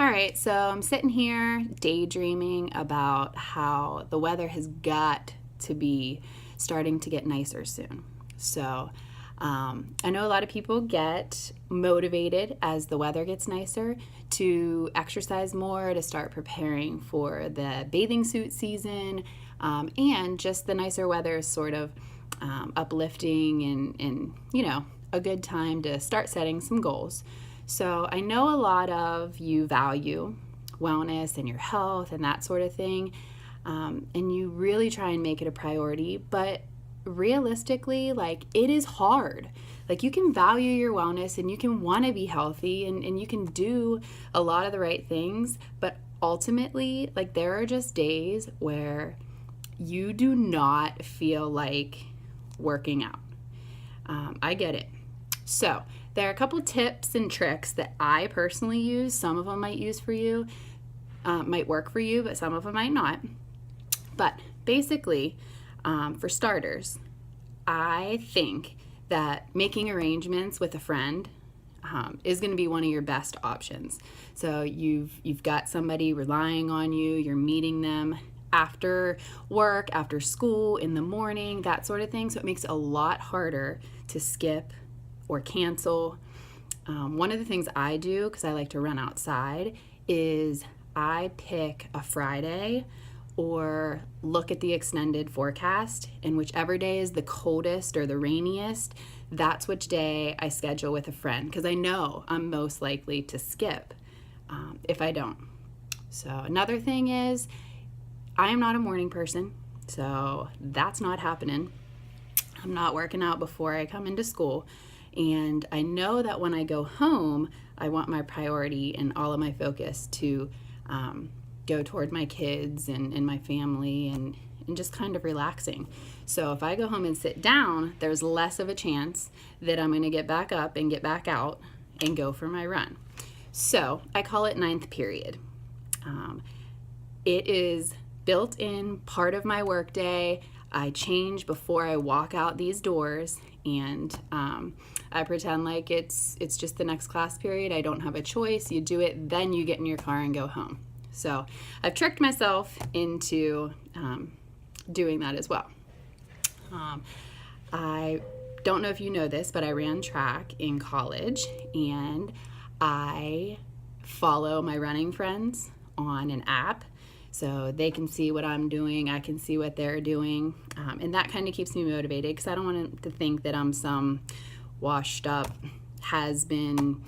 All right, so I'm sitting here daydreaming about how the weather has got to be starting to get nicer soon. So I know a lot of people get motivated as the weather gets nicer to exercise more, to start preparing for the bathing suit season, and just the nicer weather is sort of uplifting and a good time to start setting some goals. So I know a lot of you value wellness and your health and that sort of thing, and you really try and make it a priority, but realistically, like, it is hard. Like, you can value your wellness and you can want to be healthy and you can do a lot of the right things, but ultimately, like, there are just days where you do not feel like working out. I get it. So there are a couple tips and tricks that I personally use. Some of them might might work for you, but some of them might not. But basically, for starters, I think that making arrangements with a friend is going to be one of your best options. So you've got somebody relying on you. You're meeting them after work, after school, in the morning, that sort of thing. So it makes it a lot harder to skip or cancel. One of the things I do, because I like to run outside, is I pick a Friday or look at the extended forecast, and whichever day is the coldest or the rainiest, that's which day I schedule with a friend, because I know I'm most likely to skip if I don't. So another thing is, I am not a morning person, so that's not happening. I'm not working out before I come into school. And I know that when I go home, I want my priority and all of my focus to go toward my kids and my family and just kind of relaxing. So if I go home and sit down, there's less of a chance that I'm going to get back up and get back out and go for my run. So I call it ninth period. It is built in part of my workday. I change before I walk out these doors, and I pretend like it's just the next class period. I don't have a choice. You do it, then you get in your car and go home. So I've tricked myself into doing that as well. I don't know if you know this, but I ran track in college, and I follow my running friends on an app. So they can see what I'm doing, I can see what they're doing, and that kind of keeps me motivated, because I don't want them to think that I'm some washed up has-been,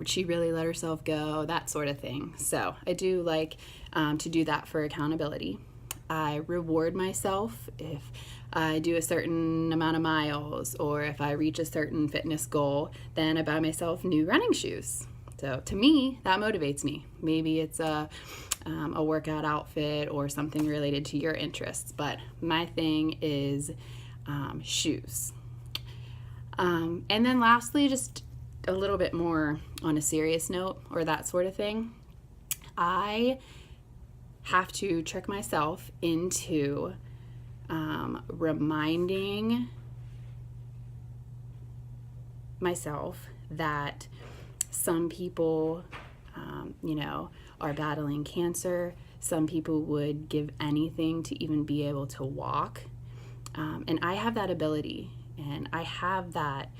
she really let herself go, that sort of thing. So I do like to do that for accountability. I reward myself if I do a certain amount of miles, or if I reach a certain fitness goal, then I buy myself new running shoes. So to me, that motivates me. Maybe it's a workout outfit or something related to your interests, but my thing is shoes. And then lastly, just a little bit more on a serious note, or that sort of thing, I have to trick myself into reminding myself that some people, are battling cancer. Some people would give anything to even be able to walk. And I have that ability, and I have that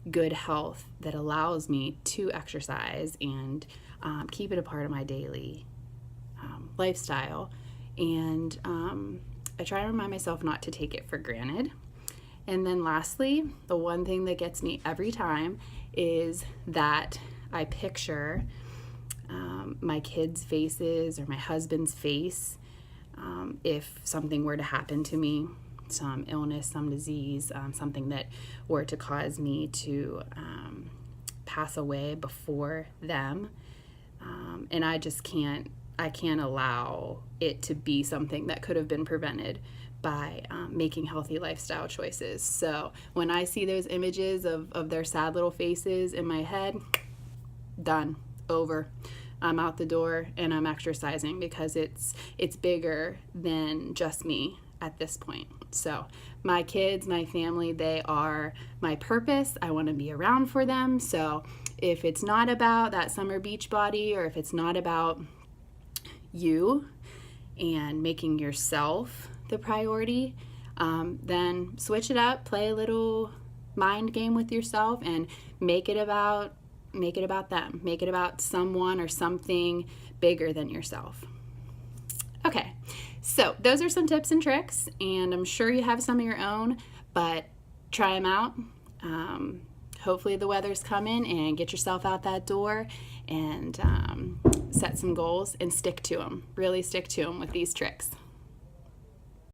good health that allows me to exercise and keep it a part of my daily lifestyle. And I try to remind myself not to take it for granted. And then lastly, the one thing that gets me every time is that I picture my kids' faces or my husband's face if something were to happen to me, some illness, some disease, something that were to cause me to pass away before them. And I can't allow it to be something that could have been prevented by making healthy lifestyle choices. So when I see those images of their sad little faces in my head, done, over. I'm out the door and I'm exercising, because it's bigger than just me at this point. So my kids, my family, they are my purpose. I want to be around for them. So if it's not about that summer beach body, or if it's not about you and making yourself the priority, then switch it up, play a little mind game with yourself, and make it about them. Make it about someone or something bigger than yourself. Okay, so those are some tips and tricks, and I'm sure you have some of your own, but try them out. Hopefully the weather's coming, and get yourself out that door and set some goals and stick to them. Really stick to them with these tricks.